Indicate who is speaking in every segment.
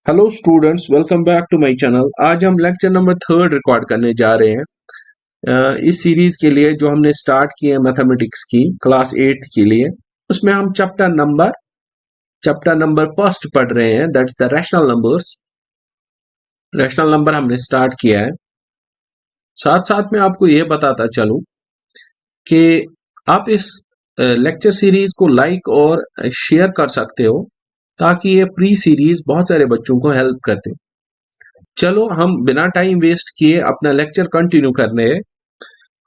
Speaker 1: Hello students, welcome back to my channel. आज हम lecture number 3 record करने जा रहे हैं इस सीरीज के लिए जो हमने स्टार्ट की है मैथमेटिक्स की क्लास 8 के लिए। उसमें हम चैप्टर नंबर फर्स्ट पढ़ रहे हैं, that's the rational numbers. Rational number हमने स्टार्ट किया है। साथ साथ में आपको ये बताता चलूं कि आप इस लेक्चर सीरीज को लाइक और शेयर कर सकते हो ताकि ये फ्री सीरीज बहुत सारे बच्चों को हेल्प कर दे। चलो हम बिना टाइम वेस्ट किए अपना लेक्चर कंटिन्यू करने हैं।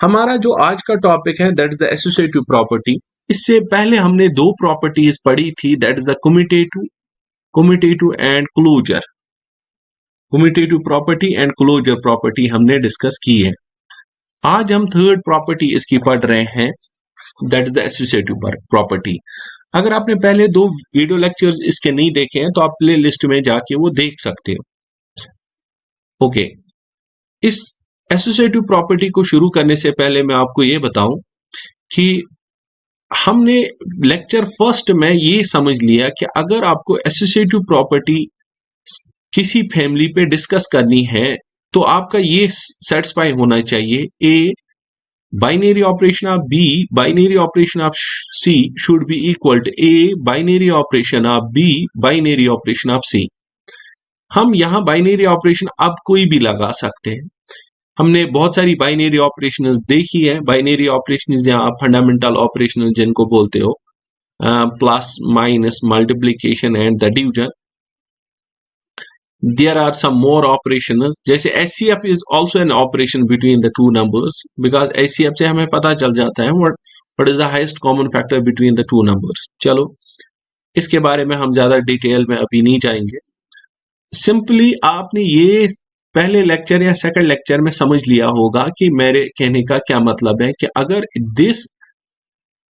Speaker 1: हमारा जो आज का टॉपिक है that is the associative property. इससे पहले हमने दो प्रॉपर्टीज पढ़ी थी, that is the commutative and closure. Commutative property and closure property हमने डिस्कस की है। आज हम थर्ड प्रॉपर्टी इसकी पढ़ रहे हैं, that is the associative property. अगर आपने पहले दो वीडियो लेक्चर्स इसके नहीं देखे हैं तो आप प्ले लिस्ट में जाके वो देख सकते हो। ओके, इस एसोसिएटिव प्रॉपर्टी को शुरू करने से पहले मैं आपको ये बताऊं कि हमने लेक्चर फर्स्ट में ये समझ लिया कि अगर आपको एसोसिएटिव प्रॉपर्टी किसी फैमिली पे डिस्कस करनी है तो आपका ये सेटिस्फाई होना चाहिए, A binary operation of B binary operation of C should be equal to A binary operation of B binary operation of C. हम यहां बाइनरी ऑपरेशन अब कोई भी लगा सकते हैं। हमने बहुत सारी बाइनरी ऑपरेशंस देखी है। बाइनरी ऑपरेशंस या फंडामेंटल ऑपरेशंस जिनको बोलते हो, plus minus multiplication and the division. There are some more operations जैसे HCF is also an operation between the two numbers, because HCF से हमें पता चल जाता है what is the highest common factor between the two numbers. चलो इसके बारे में हम ज्यादा डिटेल में अभी नहीं जाएंगे। सिंपली आपने ये पहले लेक्चर या सेकंड लेक्चर में समझ लिया होगा कि मेरे कहने का क्या मतलब है कि अगर दिस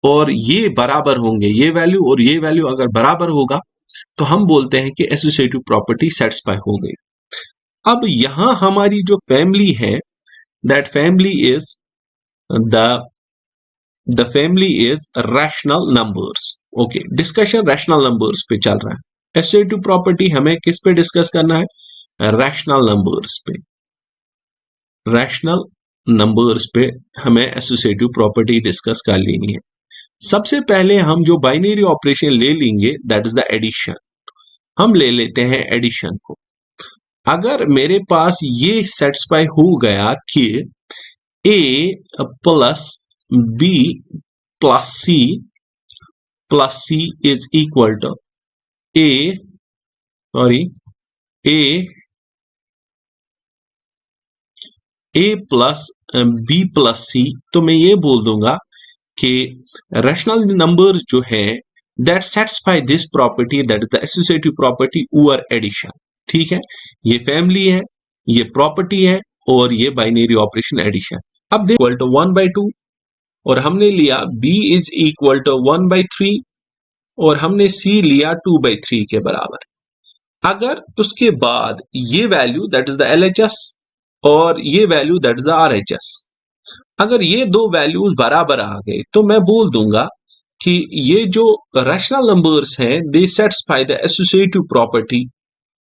Speaker 1: और ये बराबर होंगे, ये वैल्यू और ये वैल्यू अगर बराबर होगा तो हम बोलते हैं कि एसोसिएटिव प्रॉपर्टी सेटिस्फाई हो गई। अब यहां हमारी जो फैमिली है, that family is the family is rational numbers. Okay, discussion rational numbers पे चल रहा है। एसोसिएटिव प्रॉपर्टी हमें किस पे डिस्कस करना है? रैशनल नंबर्स पे। रैशनल नंबर्स पे हमें एसोसिएटिव प्रॉपर्टी डिस्कस कर लेनी है। सबसे पहले हम जो बाइनरी ऑपरेशन ले लेंगे दैट इज द एडिशन। हम ले लेते हैं एडिशन को। अगर मेरे पास ये सेटिस्फाई हो गया कि A plus B plus C is equal to A plus B plus C, तो मैं ये बोल दूंगा कि रैशनल नंबर जो है that satisfy this property, that is the associative property over addition. ठीक है, ये फैमिली है, ये प्रॉपर्टी है और ये बाइनरी ऑपरेशन एडिशन। अब देखो इक्वल टू 1/2 और हमने लिया b इज इक्वल टू 1/3 और हमने c लिया 2/3 के बराबर। अगर उसके बाद ये value that is the LHS और ये value that is the RHS, अगर ये दो वैल्यूज बराबर आ गए तो मैं बोल दूंगा कि ये जो रैशनल नंबर्स हैं they satisfy the associative property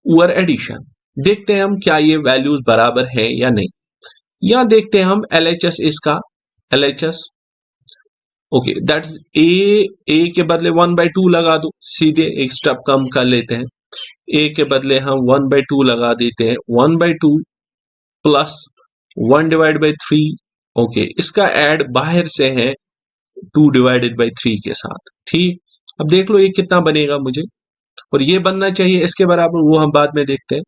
Speaker 1: over addition. देखते हैं हम क्या ये वैल्यूज बराबर है या नहीं। या देखते हैं हम LHS इसका, LHS ओके दैट्स ए के बदले 1/2 लगा दो, सीधे एक स्टेप कम कर लेते हैं। ए के बदले हम 1/2 लगा देते हैं, 1/2 प्लस 1/3। ओके, इसका ऐड बाहर से है 2/3 के साथ। ठीक, अब देख लो ये कितना बनेगा मुझे, और ये बनना चाहिए इसके बराबर, वो हम बाद में देखते हैं।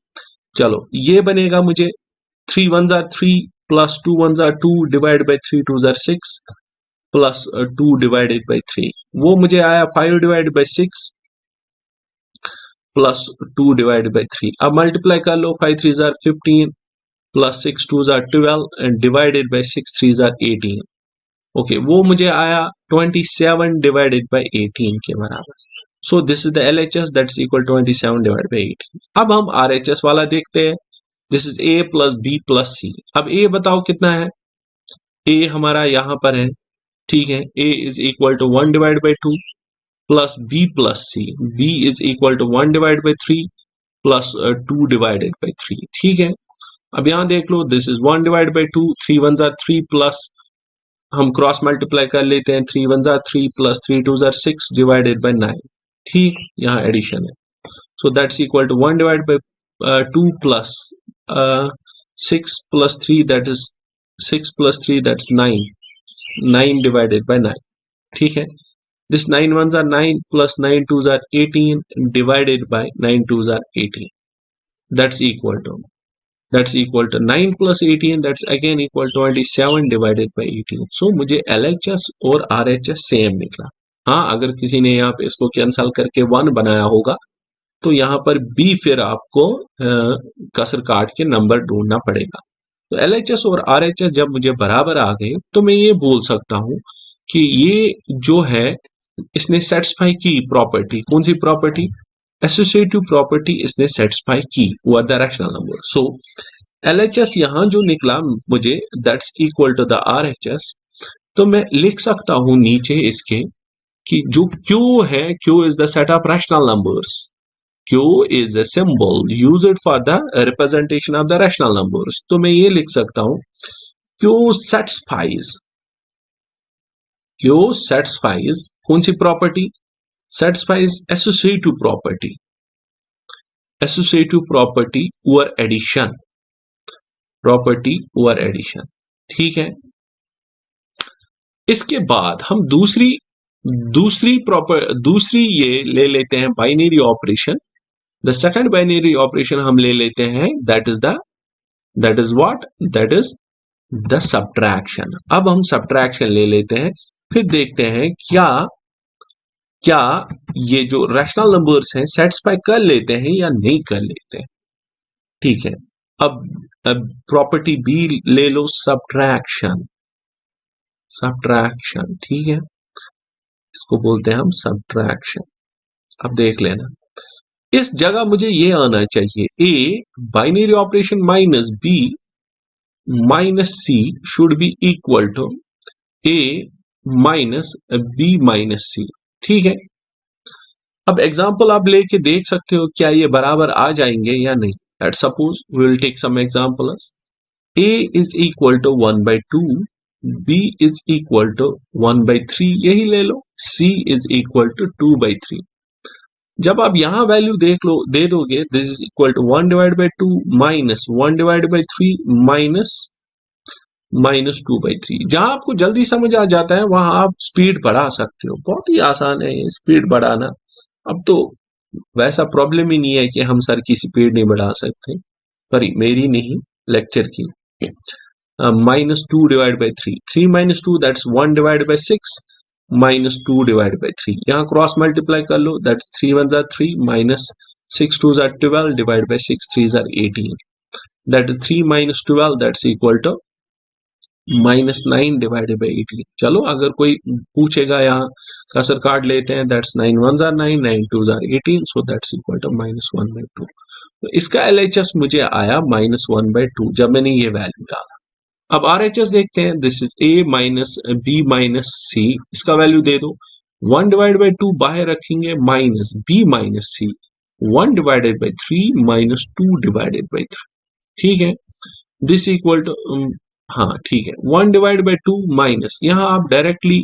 Speaker 1: चलो ये बनेगा मुझे 3 1 3 प्लस 2 1 2 डिवाइड बाई 3 2 6 प्लस 2/3, वो मुझे आया 5/6 प्लस 2/3। अब मल्टीप्लाई कर लो, 5 3 15 plus 6 2 12 and divided by 6 3 18। Okay, वो मुझे आया 27/18 के बराबर। So this is the LHS that's equal 27/18। अब हम RHS वाला देखते हैं, this is A plus B plus C। अब A बताओ कितना है? A हमारा यहां पर है, ठीक है, A is equal to 1/2 plus B plus C, B is equal to 1/3 plus 2 divided by 3। ठीक है, अब यहां देख लो, दिस इज 1 डिवाइड बाई 2, 3 1 जार 3 प्लस हम क्रॉस मल्टीप्लाई कर लेते हैं, 3 1 जार 3 प्लस 3 2 जार 6 डिवाइडेड बाई 9। ठीक, यहाँ एडिशन है, so that's equal to 1 divided by 2 plus 6 plus 3, that is 6 plus 3, that's 9, 9 divided by 9। ठीक है, this 9 ones are 9 plus 9 twos are 18 divided by 9 twos are 18, that's equal to 9 plus 18, that's again equal to 27 divided by 18। so मुझे LHS और RHS same निकला। हाँ, अगर किसी ने यहाँ पे इसको कैंसल करके 1 बनाया होगा तो यहाँ पर बी फिर आपको कसर काट के नंबर ढूंढना पड़ेगा। तो LHS और RHS जब मुझे बराबर आ गए तो मैं ये बोल सकता हूं कि ये जो है इसने सेटिस्फाई की प्रॉपर्टी, कौन सी प्रॉपर्टी, एसोसिएटिव प्रॉपर्टी इसने सेटिस्फाई की वो the rational number. So LHS यहाँ जो निकला मुझे, that's equal to the RHS। तो मैं लिख सकता हूं नीचे इसके कि जो Q है, Q is the set of rational numbers, Q is a symbol used for the representation of the rational numbers। तो मैं ये लिख सकता हूं Q satisfies कौन सी property, satisfies associative property over addition, ठीक है। इसके बाद हम दूसरी ये ले लेते हैं binary operation. The second binary operation हम ले लेते हैं, दैट इज द सब्ट्रैक्शन। अब हम सब्ट्रैक्शन ले लेते हैं, फिर देखते हैं क्या ये जो रैशनल नंबर्स हैं सेटिस्फाई कर लेते हैं या नहीं कर लेते हैं। ठीक है, अब प्रॉपर्टी बी ले लो, सब्ट्रैक्शन, ठीक है, इसको बोलते हैं हम सब्ट्रैक्शन। अब देख लेना, इस जगह मुझे ये आना चाहिए, A binary operation minus B minus C should be equal to A minus B minus C. ठीक है, अब एग्जांपल आप लेके देख सकते हो क्या ये बराबर आ जाएंगे या नहीं। Let's suppose we will take some examples. A is equal to 1/2, B is equal to 1/3, यही ले लो, सी इज इक्वल टू 2/3। जब आप यहां वैल्यू दे दोगे, this is equal to 1/2 minus 1/3 minus 2/3। जहां आपको जल्दी समझ आ जाता है वहां आप स्पीड बढ़ा सकते हो, बहुत ही आसान है ये स्पीड बढ़ाना। अब तो वैसा प्रॉब्लम ही नहीं है कि हम सर की स्पीड नहीं बढ़ा सकते, सॉरी मेरी नहीं, लेक्चर की। Minus 2/3, 3 minus 2 that's 1/6 minus 2/3। यहाँ क्रॉस मल्टीप्लाई कर लो, दैट्स 3 1 जार 3 माइनस 6 2 जार 12 डिवाइड बाई 6 3 जार 18, that is 3 minus 12 that's equal to minus 9 divided by 18। चलो अगर कोई पूछेगा यहाँ कसर काट लेते हैं, दैट्स 9 1 जार 9 9 2 जार 18, so that's equal to minus 1/2। तो इसका LHS मुझे आया माइनस 1/2 जब मैंने ये वैल्यू डाला। अब RHS देखते हैं, this is A minus B minus C, इसका वैल्यू दे दो, 1/2 बाहर रखेंगे minus B minus C, 1/3 minus 2/3। ठीक है, दिस इक्वल टू, हाँ ठीक है, 1/2 माइनस, यहाँ आप डायरेक्टली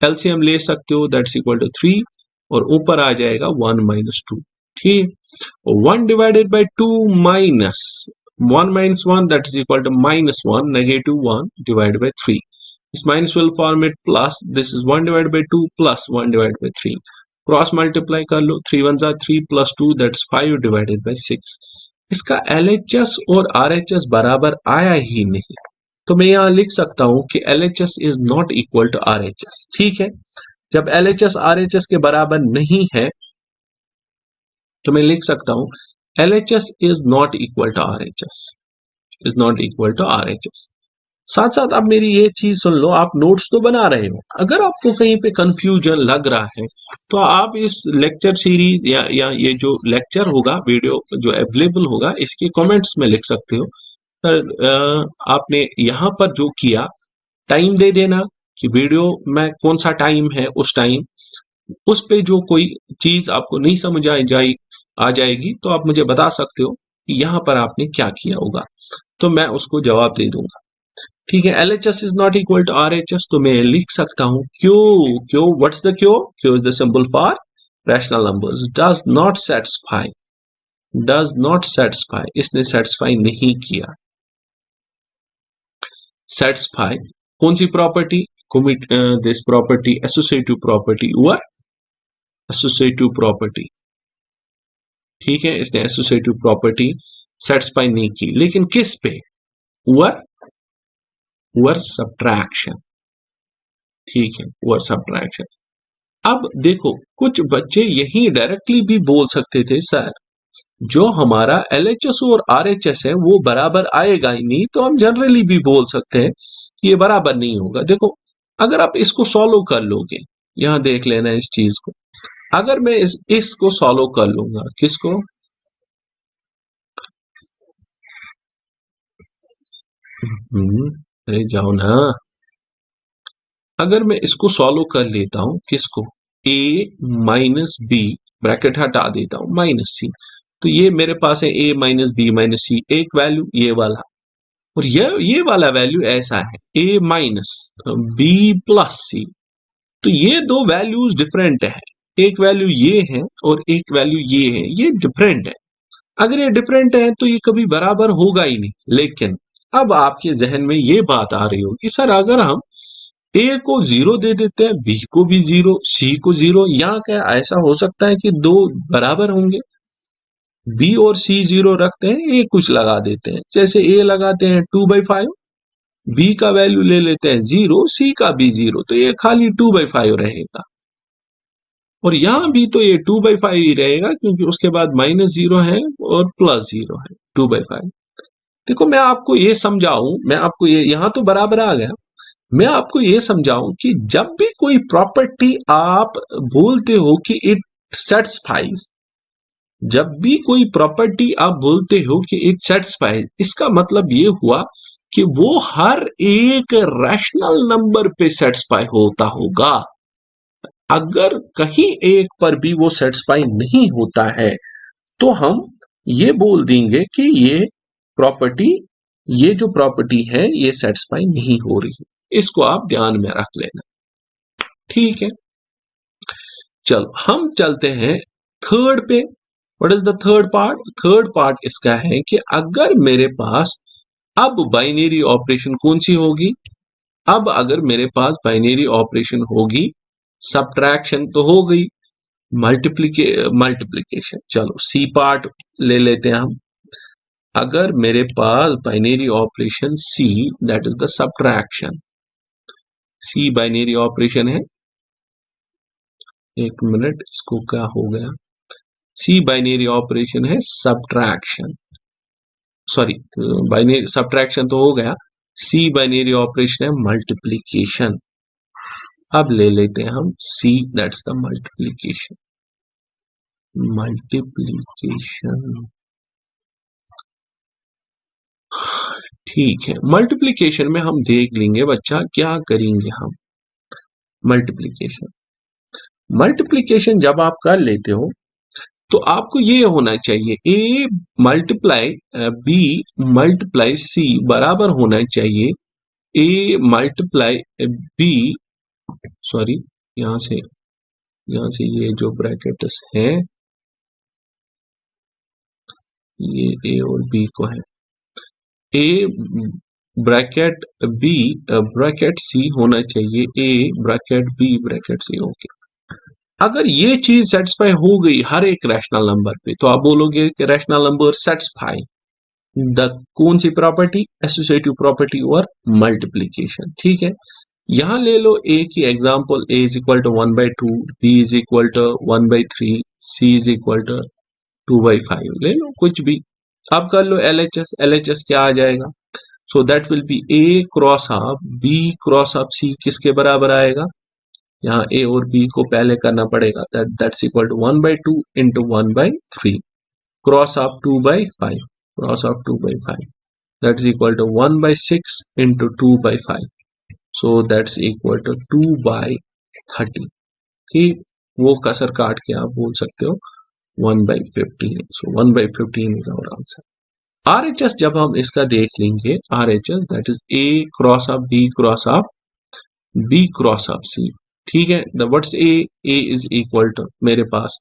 Speaker 1: LCM ले सकते हो, दैट्स इक्वल टू 3 और ऊपर आ जाएगा 1 माइनस 2। ठीक, 1/2 minus 1 minus 1 that is equal to minus 1 negative 1 divided by 3. This minus will form it plus, this is 1/2 plus 1/3. Cross multiply कर लो, 3 1s are 3 plus 2 that's 5 divided by 6. इसका LHS और RHS बराबर आया ही नहीं, तो मैं यहाँ लिख सकता हूं कि LHS is not equal to RHS। ठीक है, जब LHS RHS के बराबर नहीं है तो मैं लिख सकता हूं LHS is not equal to RHS। साथ साथ आप मेरी ये चीज सुन लो, आप नोट्स तो बना रहे हो, अगर आपको कहीं पे कंफ्यूजन लग रहा है तो आप इस लेक्चर सीरीज या ये जो लेक्चर होगा, वीडियो जो अवेलेबल होगा, इसके कमेंट्स में लिख सकते हो। सर आपने यहाँ पर जो किया, टाइम दे देना कि वीडियो में कौन सा टाइम है, उस टाइम उस पे जो कोई चीज आपको नहीं समझ आ जाए, आ जाएगी तो आप मुझे बता सकते हो कि यहाँ पर आपने क्या किया होगा, तो मैं उसको जवाब दे दूंगा। ठीक है, LHS is not equal to RHS, तो मैं लिख सकता हूं Q. Q, what's the Q? Q is the symbol for rational numbers. Does not satisfy, does not satisfy, इसने सेटिस्फाई नहीं किया। सेटिस्फाई कौन सी property? commit this property associative property or associative property। ठीक है, इसने एसोसिएटिव प्रॉपर्टी सेटिस्फाई नहीं की, लेकिन किस पे? Over, over subtraction. ठीक है, ओवर सब्ट्रैक्शन। अब देखो, कुछ बच्चे यही डायरेक्टली भी बोल सकते थे सर जो हमारा LHS और RHS है वो बराबर आएगा ही नहीं, तो हम जनरली भी बोल सकते हैं ये बराबर नहीं होगा। देखो, अगर आप इसको सॉल्व कर लोगे, यहां देख लेना इस चीज को, अगर मैं इसको सॉल्व कर लूंगा, किसको? अरे जाओ ना, अगर मैं इसको सॉल्व कर लेता हूं, किसको? a माइनस बी, ब्रैकेट हटा देता हूं, माइनस सी, तो ये मेरे पास है a माइनस बी माइनस सी, एक वैल्यू ये वाला, और ये वाला वैल्यू ऐसा है a minus B plus C. तो ये दो वैल्यूज डिफरेंट है, एक वैल्यू ये है और एक वैल्यू ये है, ये डिफरेंट है। अगर ये डिफरेंट है तो ये कभी बराबर होगा ही नहीं। लेकिन अब आपके जहन में ये बात आ रही होगी, सर अगर हम ए को 0 दे देते हैं, बी को भी 0, सी को 0, यहाँ क्या ऐसा हो सकता है कि दो बराबर होंगे? बी और सी 0 रखते हैं, ए कुछ लगा देते हैं, जैसे ए लगाते हैं 2/5, बी का वैल्यू ले लेते हैं 0, सी का भी 0, तो ये खाली 2/5 रहेगा। और यहां भी तो ये 2/5 ही रहेगा, क्योंकि उसके बाद -0 है और +0 है, 2/5। देखो, मैं आपको ये समझाऊं, मैं आपको ये, यहां तो बराबर आ गया, मैं आपको ये समझाऊं कि जब भी कोई प्रॉपर्टी आप बोलते हो कि इट सेटिस्फाइज, जब भी कोई प्रॉपर्टी आप बोलते हो कि इट सेटिस्फाइज, इसका मतलब ये हुआ कि वो हर एक रैशनल नंबर पे सेटिस्फाई होता होगा। अगर कहीं एक पर भी वो सेटिस्फाई नहीं होता है तो हम ये बोल देंगे कि ये प्रॉपर्टी, ये जो प्रॉपर्टी है ये सेटिस्फाई नहीं हो रही। इसको आप ध्यान में रख लेना। ठीक है, चलो हम चलते हैं थर्ड पे। What is the third part? Third part इसका है कि अगर मेरे पास अब बाइनरी ऑपरेशन कौन सी होगी? अब अगर मेरे पास बाइनरी ऑपरेशन होगी, सब्ट्रैक्शन तो हो गई, मल्टीप्लीकेशन, चलो सी पार्ट ले लेते हैं हम। अगर मेरे पास binary operation C, that is the subtraction, C binary operation है, एक मिनट, इसको क्या हो गया, सी बाइनरी ऑपरेशन है सब्ट्रैक्शन, सॉरी बाइनरी सब्ट्रैक्शन तो हो गया, सी बाइनरी ऑपरेशन है मल्टीप्लीकेशन। अब ले लेते हैं हम C, that's the multiplication, multiplication. ठीक है, मल्टीप्लीकेशन में हम देख लेंगे बच्चा क्या करेंगे हम। मल्टीप्लीकेशन, मल्टीप्लीकेशन जब आप कर लेते हो तो आपको ये होना चाहिए A multiply B multiply C बराबर होना चाहिए ए मल्टीप्लाई बी, सॉरी, यहां से ये जो ब्रैकेट्स हैं ये ए और बी को है, A bracket B bracket C होना चाहिए A bracket B bracket C. Okay, अगर ये चीज सेटिस्फाई हो गई हर एक रैशनल नंबर पे तो आप बोलोगे कि रैशनल नंबर सेटिस्फाई द कौन सी प्रॉपर्टी? एसोसिएटिव प्रॉपर्टी और मल्टीप्लीकेशन। ठीक है, यहां ले लो ए की example, A is equal to 1/2, B is equal to 1/3, C is equal to 2/5, ले लो कुछ भी। अब कर लो LHS, LHS क्या आ जाएगा? So that will be A cross half B cross half C, किसके बराबर आएगा? यहाँ ए और बी को पहले करना पड़ेगा, that's equal to 1/2 into 1/3 cross of 2/5, cross of 2/5, that's equal to 1/6 into 2/5, so that's equal to 2/30। ठीक, वो कसर काट के आप बोल सकते हो 1/15. So 1/15 is our answer. RHS जब हम इसका देख लेंगे, RHS that is A cross of B cross of B cross of C. ठीक है, the what's A is equal to मेरे पास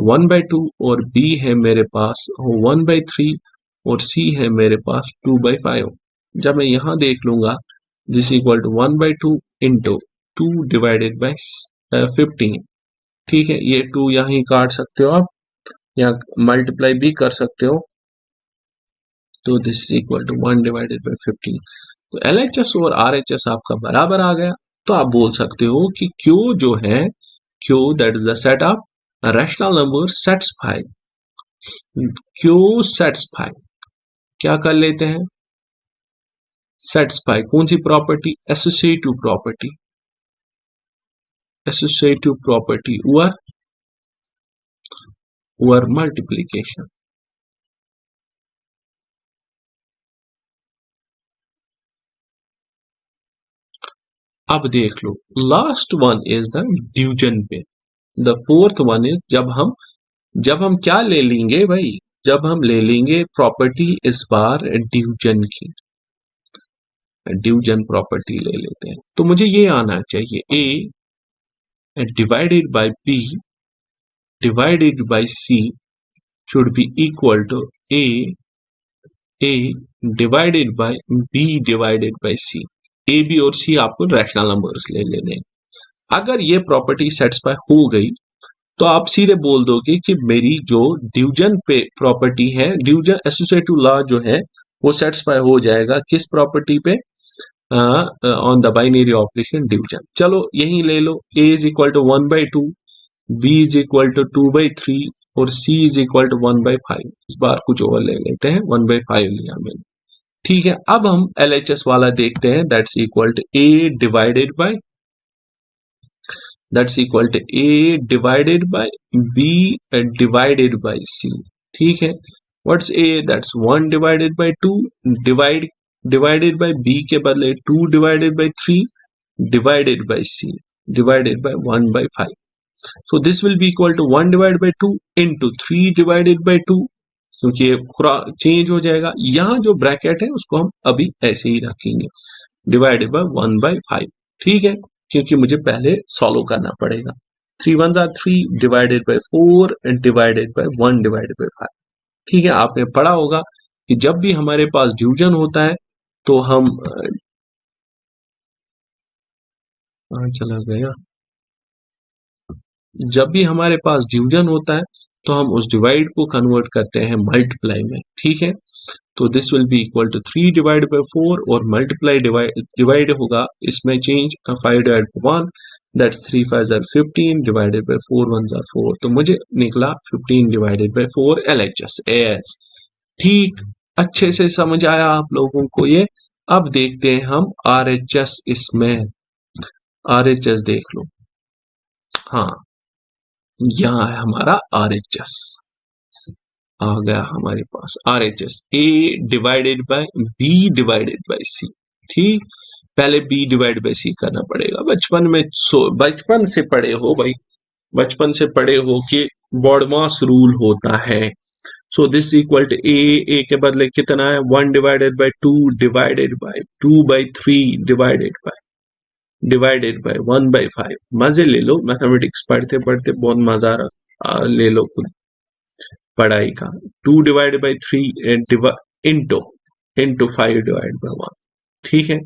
Speaker 1: 1/2 और B है मेरे पास 1/3 और C है मेरे पास 2/5. जब मैं यहाँ देख लूंगा this equal to 1/2 into 2 divided by 15. ठीक है, ये 2 यहाँ काट सकते हो आप, या मल्टीप्लाई भी कर सकते हो, तो this is equal to 1 divided by 15. तो LHS और RHS आपका बराबर आ गया, तो आप बोल सकते हो कि Q जो है, Q that is the set of rational number satisfy. Q satisfy क्या कर लेते हैं, सेटिस्फाई कौन सी property, associative property, associative property over multiplication. अब देख लो, last one is the division पे. द फोर्थ वन इज जब हम क्या ले लेंगे भाई, जब हम ले लेंगे प्रॉपर्टी इस बार डिवीजन की, डिवीजन प्रॉपर्टी ले लेते हैं, तो मुझे ये आना चाहिए A divided by B divided by C should be equal to A divided by B divided by C. A B और C आपको रैशनल नंबर्स ले लेने. अगर ये प्रॉपर्टी सेटिस्फाई हो गई तो आप सीधे बोल दोगे कि मेरी जो डिवीजन पे प्रॉपर्टी है, डिवीजन एसोसिएटिव लॉ जो है वो सेटिस्फाई हो जाएगा किस प्रॉपर्टी पे, on the binary operation division. चलो यही ले लो, A is equal to 1/2, B is equal to 2/3 और C इज इक्वल टू 1/5. इस बार कुछ और ले लेते हैं, 1/5 लिया मैंने. ठीक है, अब हम LHS वाला देखते हैं, that's equal to A divided by, that's equal to A divided by B divided by C. ठीक है, what's A, that's 1 divided by 2 divided by B के बदले 2 divided by 3 divided by C divided by 1/5. so this will be equal to 1 divided by 2 into 3 divided by 2, क्योंकि ये change हो जाएगा. यहाँ जो ब्रैकेट है उसको हम अभी ऐसे ही रखेंगे, डिवाइडेड बाय 1/5. ठीक है, क्योंकि मुझे पहले सॉल्व करना पड़ेगा. 3 1s are 3 divided by 4 divided by 1 divided bye 5. ठीक है, आपने पढ़ा होगा कि जब भी हमारे पास डिवीजन होता है तो हम चला गया, जब भी हमारे पास डिवीजन होता है तो हम उस डिवाइड को कन्वर्ट करते हैं मल्टीप्लाई में. ठीक है, तो this will be equal to 3 divide by 4 और मल्टीप्लाई डिवाइड होगा, इसमें change 5 divide by 1, that's 3 5s are 15 divided by 4 1s are 4. तो मुझे निकला 15 डिवाइडेड बाय 4 LHS एस. ठीक, अच्छे से समझ आया आप लोगों को ये. अब देखते हैं हम RHS, इसमें RHS देख लो. हाँ, यहाँ है हमारा RHS आ गया हमारे पास. RHS A divided by B divided by C. ठीक, पहले B डिवाइड बाय C करना पड़ेगा. बचपन में बचपन से पढ़े हो भाई, बचपन से पढ़े हो कि बॉडमास रूल होता है. So this equal to A के बदले कितना है, 1 divided by 2 divided by 2/3 divided by 1/5. मजे ले लो, मैथमेटिक्स पढ़ते पढ़ते बहुत मजा ले लो खुद पढ़ाई का. 2 divided by 3 into 5 divide by 1. ठीक है,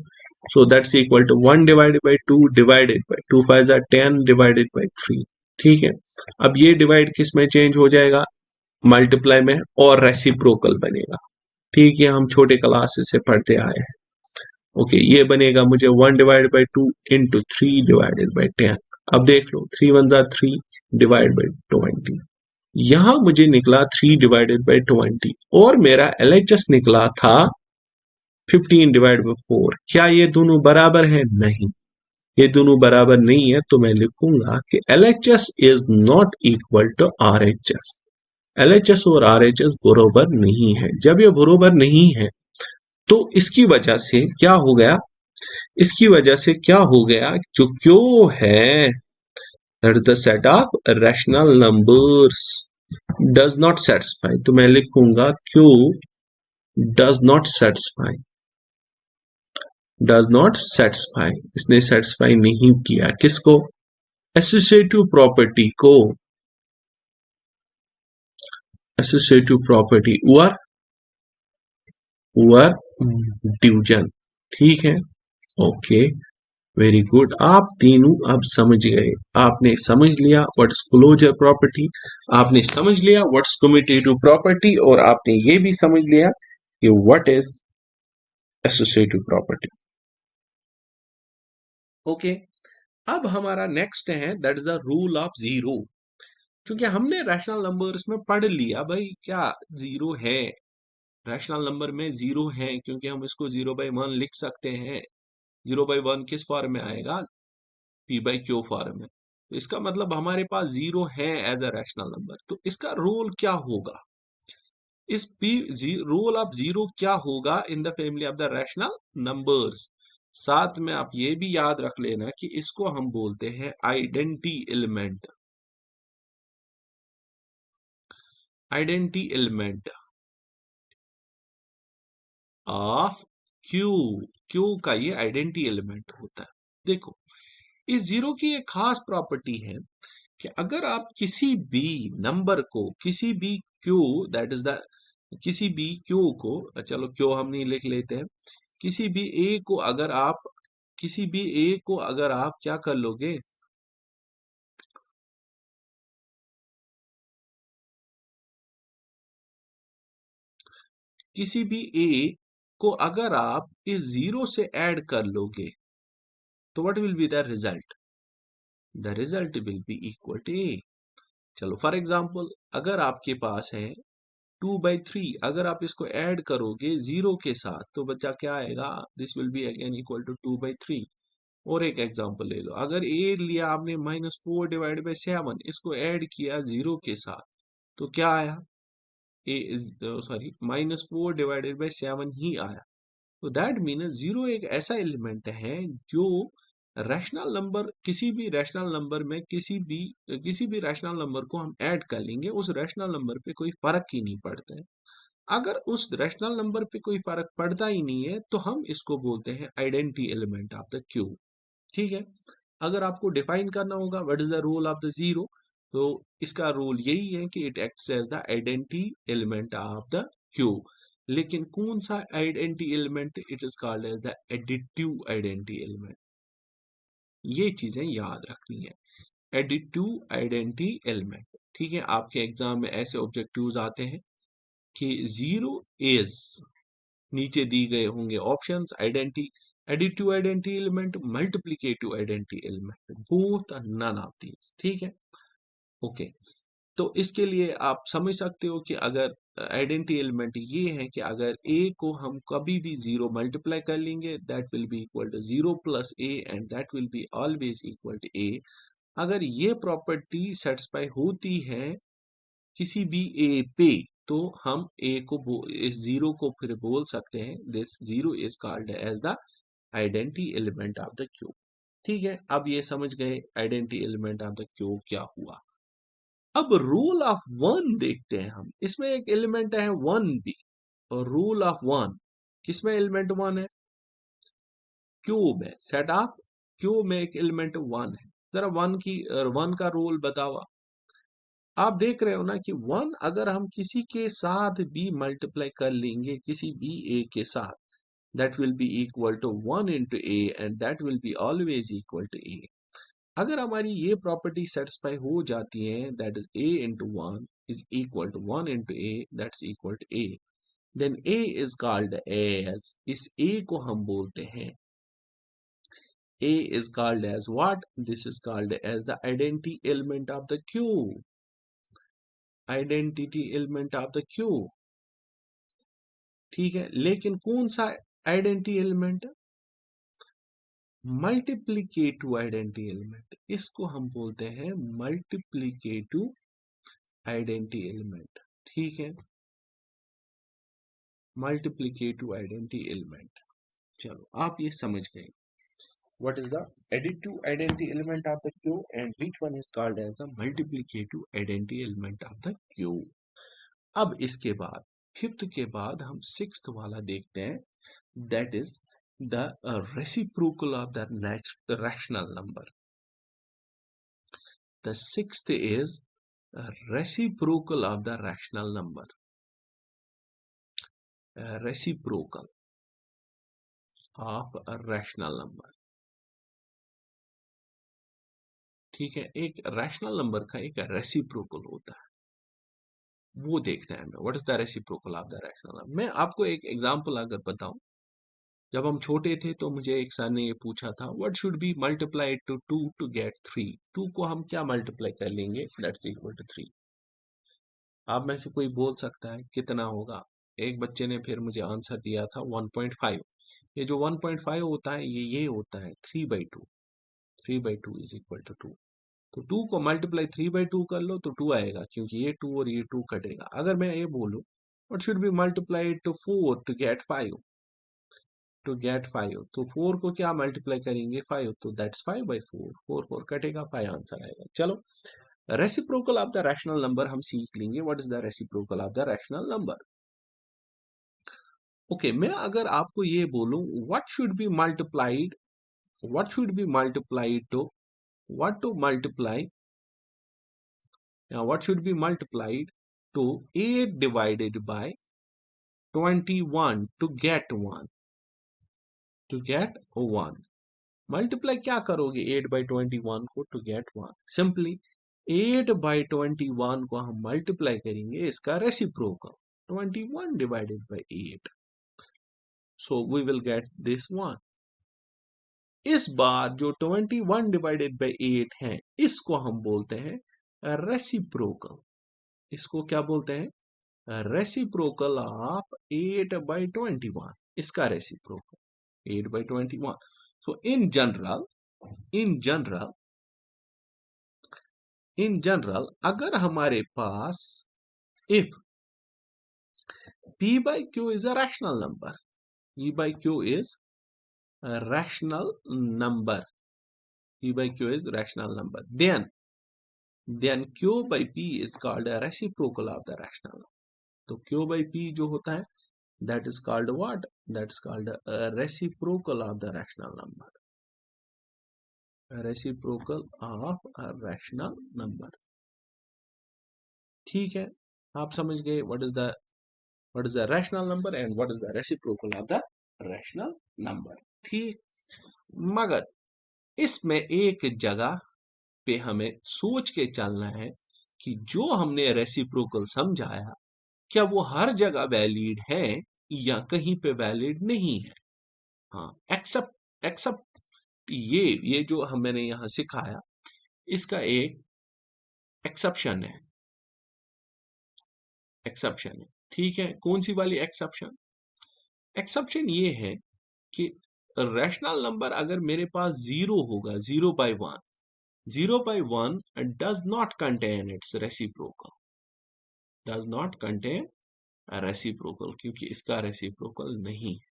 Speaker 1: so that's equal to 1 divided by 2 divided by 2 5s are 10 divided by 3. ठीक है, अब ये डिवाइड किस में चेंज हो जाएगा, मल्टीप्लाई में, और रेसिप्रोकल बनेगा. ठीक है, हम छोटे क्लासेस से पढ़ते आए हैं. ओके, ये बनेगा मुझे 1 divided by 2 into 3 divided by 10. अब देख लो, 3 1s are 3 डिवाइड बाय 20. यहां मुझे निकला 3 डिवाइडेड बाय 20 और मेरा LHS निकला था 15 डिवाइड बाय 4. क्या ये दोनों बराबर है? नहीं, ये दोनों बराबर नहीं है. तो मैं लिखूंगा कि LHS is not equal to RHS. LHS और RHS बराबर नहीं है. जब ये बराबर नहीं है तो इसकी वजह से क्या हो गया, इसकी वजह से क्या हो गया, जो Q है that is the set of rational numbers. Does not satisfy, तो मैं लिखूंगा Q does not satisfy, does not satisfy, इसने सेटिस्फाई नहीं किया किसको, एसोसिएटिव प्रॉपर्टी को, एसोसिएटिव प्रॉपर्टी ओवर डिवीजन। ठीक है, ओके, वेरी गुड। आप तीनों अब समझ गए, आपने समझ लिया व्हाट्स क्लोजर प्रॉपर्टी, आपने समझ लिया व्हाट्स कम्यूटेटिव प्रॉपर्टी, और आपने ये भी समझ लिया कि what is associative property. Okay, अब हमारा नेक्स्ट है that is the rule of zero. क्योंकि हमने रैशनल नंबर्स में पढ़ लिया भाई क्या जीरो है, रैशनल नंबर में जीरो है, क्योंकि हम इसको 0/1 लिख सकते हैं। 0/1 किस फॉर्म में आएगा, p/q फॉर्म में, तो इसका मतलब हमारे पास जीरो है एज अ रैशनल नंबर। तो इसका रूल क्या होगा, इस रूल ऑफ जीरो क्या होगा in the family of the rational numbers. साथ में आप ये भी याद रख लेना कि इसको हम बोलते हैं identity element, identity element of Q, Q का ये आइडेंटी एलिमेंट होता है। देखो, इस जीरो की एक खास प्रॉपर्टी है कि अगर आप किसी भी नंबर को, किसी भी क्यू, दैट इज द, किसी भी क्यू को, चलो क्यू हम नहीं लिख लेते हैं, किसी भी ए को अगर आप, किसी भी ए को अगर आप क्या कर लोगे, किसी भी ए को अगर आप इस जीरो से ऐड कर लोगे, तो what will be the result, the result will be equal to A. चलो फॉर एग्जाम्पल, अगर आपके पास है 2/3, अगर आप इसको ऐड करोगे जीरो के साथ तो बच्चा क्या आएगा, this will be again equal to 2/3। और एक एग्जांपल ले लो, अगर ए लिया आपने -4/7, इसको ऐड किया जीरो के साथ तो क्या आया, ए इज सॉरी -4/7 ही आया। तो दैट मीन जीरो एक ऐसा एलिमेंट है जो रैशनल नंबर, किसी भी रैशनल नंबर में किसी भी रैशनल नंबर को हम ऐड कर लेंगे, उस रैशनल नंबर पे कोई फर्क ही नहीं पड़ता है। अगर उस रैशनल नंबर पे कोई फर्क पड़ता ही नहीं है तो हम इसको बोलते हैं identity element of the Q. ठीक है, अगर आपको डिफाइन करना होगा what is the rule of the zero, तो इसका रूल यही है कि it acts as the identity element of the Q. लेकिन कौन सा identity element, it is called as the additive identity element. ये चीजें याद रखनी है, एडिटिव आइडेंटी एलिमेंट। ठीक है, आपके एग्जाम में ऐसे ऑब्जेक्टिव्स आते हैं कि जीरो इज, नीचे दी गए होंगे options, identity, additive identity element, multiplicative identity element, both none of these. ठीक है, ओके। तो इसके लिए आप समझ सकते हो कि अगर आइडेंटी एलिमेंट ये है कि अगर ए को हम कभी भी जीरो मल्टीप्लाई कर लेंगे that will be equal to zero plus A and that will be always equal to A. अगर ये प्रॉपर्टी सेटिस्फाई होती है किसी भी ए पे, तो हम ए को इस जीरो को फिर बोल सकते हैं this zero is called as the identity element of the cube. ठीक है, अब ये समझ गए identity element of the cube क्या हुआ। अब रूल ऑफ वन देखते हैं हम, इसमें एक एलिमेंट है वन भी, और रूल ऑफ वन, किसमें एलिमेंट वन है, क्यूब है, सेट ऑफ क्यूब में एक एलिमेंट वन है। जरा वन का रूल बताओ। आप देख रहे हो ना कि वन अगर हम किसी के साथ भी मल्टीप्लाई कर लेंगे, किसी भी ए के साथ, that will be equal to one into A and that will be always equal to A. अगर हमारी ये प्रॉपर्टी सेटिस्फाई हो जाती है that is A into one is equal to one into A that's equal to A, then A is called as, इस A को हम बोलते हैं, a is called as what, this is called as the identity element of the q, identity element of the Q. ठीक है, लेकिन कौन सा identity element, multiplicative identity element, इसको हम बोलते हैं मल्टीप्लीकेटिव आइडेंटिटी एलिमेंट। ठीक है, मल्टीप्लीकेटिव आइडेंटिटी एलिमेंट। चलो आप ये समझ गए। what is the additive identity element of the Q and which one is called as the multiplicative identity element of the Q. अब इसके बाद फिफ्थ के बाद हम सिक्स्थ वाला देखते हैं, that is the reciprocal of the rational number. The sixth is reciprocal of the rational number. Reciprocal of a rational number. ठीक है, एक रैशनल नंबर का एक रेसिप्रोकल होता है, वो देखना है हमें. What is the reciprocal of the rational number. मैं आपको एक एग्जांपल अगर बताऊं, जब हम छोटे थे तो मुझे एक सर ने ये पूछा था, what should be multiplied to 2 to get 3. 2 को हम क्या मल्टीप्लाई कर लेंगे, दैट्स इक्वल टू 3. आप में से कोई बोल सकता है कितना होगा. एक बच्चे ने फिर मुझे आंसर दिया था 1.5. ये जो 1.5 होता है ये होता है 3/2. 3/2 इज इक्वल टू 2. तो 2 को मल्टीप्लाई 3/2 कर लो तो 2 आएगा, क्योंकि ये 2 और ये 2 कटेगा. अगर मैं ये बोलूं what should be multiplied to 4 to get 5, तो 4 को क्या मल्टीप्लाई करेंगे 5, तो दैट्स 5/4. 4 4 कटेगा, 5 आंसर आएगा. चलो, reciprocal of the rational number हम सीख लेंगे. What is the reciprocal of the rational number. Okay, मैं अगर आपको ये बोलूं what should be multiplied, to what to multiply, now what should be multiplied to 8 divided by 21 to get 1, multiply क्या करोगे 8/21 को to get 1. simply 8/21 को हम multiply करेंगे इसका reciprocal 21 divided by 8, so we will get this one. इस बार जो 21 divided by 8 है इसको हम बोलते हैं रेसिप्रोकल. इसको क्या बोलते हैं, रेसिप्रोकल ऑफ 8/21. इसका रेसिप्रोकल 8/21. सो इन जनरल अगर हमारे पास if p by q is a rational number, p by q is a rational number, p by q is rational number, then q by p is called a reciprocal of the rational number. तो q by p जो होता है that is called what, that's called a reciprocal of the rational number, a reciprocal of a rational number. ठीक है, आप समझ गए what is the rational number and what is the reciprocal of the rational number. ठीक, मगर इसमें एक जगह पे हमें सोच के चलना है कि जो हमने रेसिप्रोकल समझाया क्या वो हर जगह वैलिड है या कहीं पे वैलिड नहीं है. हाँ, एक्सेप्ट ये जो हमने यहां सिखाया इसका एक एक्सेप्शन है. ठीक है, कौन सी वाली एक्सेप्शन ये है कि रैशनल नंबर अगर मेरे पास 0 होगा 0/1, 0/1 does not contain its reciprocal, क्योंकि इसका रेसिप्रोकल नहीं है.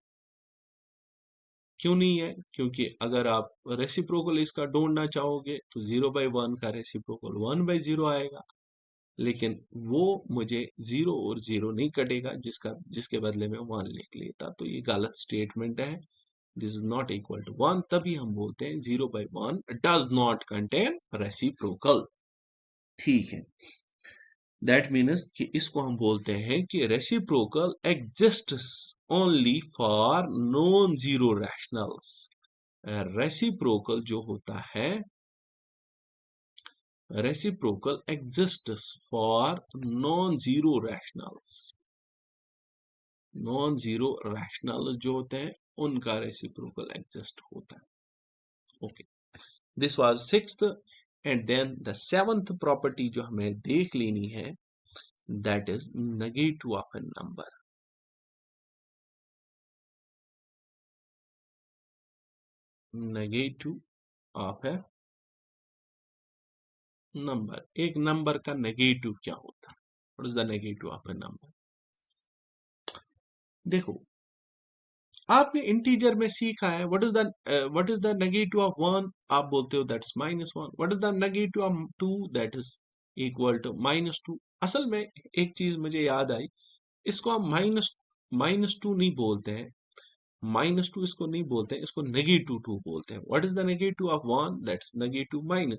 Speaker 1: क्यों नहीं है, क्योंकि अगर आप रेसिप्रोकल इसका ढूंढना चाहोगे तो 0/1 का रेसिप्रोकल 1/0 आएगा, लेकिन वो मुझे 0 और 0 नहीं कटेगा जिसके बदले में 1 लिख लेता. तो ये गलत स्टेटमेंट है. This is not equal to 1. तभी हम बोलते हैं 0/1 डज नॉट कंटेन रेसिप्रोकल. ठीक है, दैट मीन्स कि इसको हम बोलते हैं कि reciprocal exists only for non zero rationals. Reciprocal जो होता है, reciprocal exists for non zero rationals. Non zero rational जो होते हैं उनका रेसिप्रोकल एग्जिस्ट होता है. Okay, this was sixth. And then the seventh property जो हमें देख लेनी है that is negative of a number. Negative of a number. एक नंबर का नेगेटिव क्या होता है, what is the negative of a number. देखो, आपने इंटीजर में सीखा है what is the negative of one, आप बोलते हो that's -1। What is the negative of two, that is equal to -2। असल में एक चीज मुझे याद आई, इसको हम माइनस टू नहीं बोलते हैं, -2 इसको नहीं बोलते हैं, इसको -2 बोलते हैं। What is the negative of one, that's -1।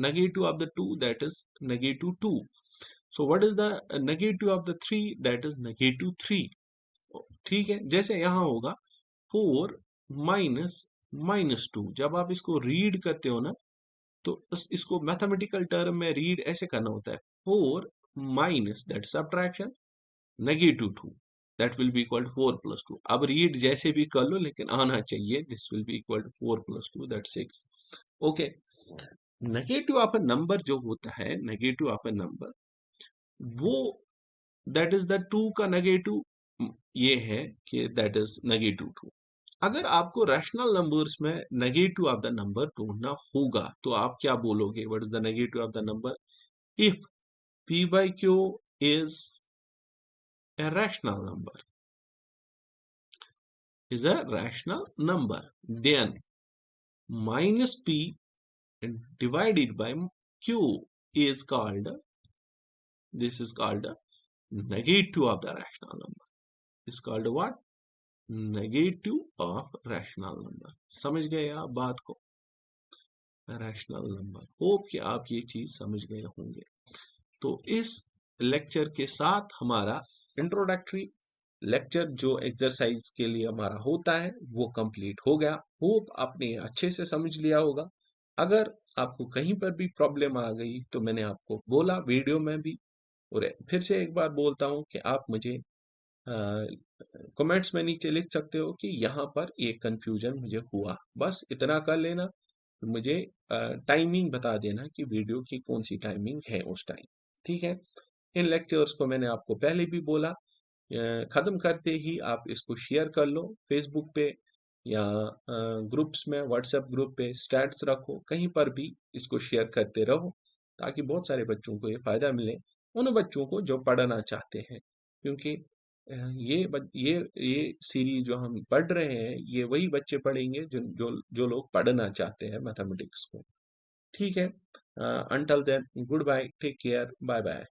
Speaker 1: Negative of the two, that is -2। So what is the negative of the three, that is -3। ठीक है, जैसे यहां होगा 4 माइनस -2। जब आप इसको रीड करते हो ना, तो इसको मैथमेटिकल टर्म में रीड ऐसे करना होता है, 4 minus that subtraction -2, that will be equal to 4 + 2। अब रीड जैसे भी कर लो, लेकिन आना चाहिए, this will be equal to 4 + 2, that 6। Okay, negative of a number जो होता है, नेगेटिव ऑफ अ नंबर, वो दैट इज द 2 का नेगेटिव ये है कि दैट इज -2। अगर आपको रैशनल नंबर्स में नेगेटिव ऑफ द नंबर ढूंढना होगा, तो आप क्या बोलोगे, what is the negative of the number? If p/q is a rational number, then -p divided by q is called, this is called negative of the rational number, is called what? Negative of rational number. समझ गए आप बात को? Rational number, hope कि आप ये चीज समझ गए होंगे। तो इस लेक्चर के साथ हमारा इंट्रोडक्टरी लेक्चर जो एक्सरसाइज के लिए हमारा होता है वो कंप्लीट हो गया। होप आपने अच्छे से समझ लिया होगा। अगर आपको कहीं पर भी प्रॉब्लम आ गई, तो मैंने आपको बोला वीडियो में भी, और फिर से एक बार बोलता हूँ कि आप मुझे कमेंट्स में नीचे लिख सकते हो कि यहाँ पर ये कंफ्यूजन मुझे हुआ, बस इतना कर लेना। मुझे टाइमिंग बता देना कि वीडियो की कौन सी टाइमिंग है उस टाइम। ठीक है, इन लेक्चर्स को मैंने आपको पहले भी बोला, खत्म करते ही आप इसको शेयर कर लो फेसबुक पे या ग्रुप्स में, व्हाट्सएप ग्रुप पे स्टैट्स रखो, कहीं पर भी इसको शेयर करते रहो, ताकि बहुत सारे बच्चों को ये फायदा मिले, उन बच्चों को जो पढ़ना चाहते हैं। क्योंकि ये सीरीज जो हम पढ़ रहे हैं, ये वही बच्चे पढ़ेंगे जो लोग पढ़ना चाहते हैं मैथमेटिक्स को। ठीक है, until then goodbye, take care, bye bye.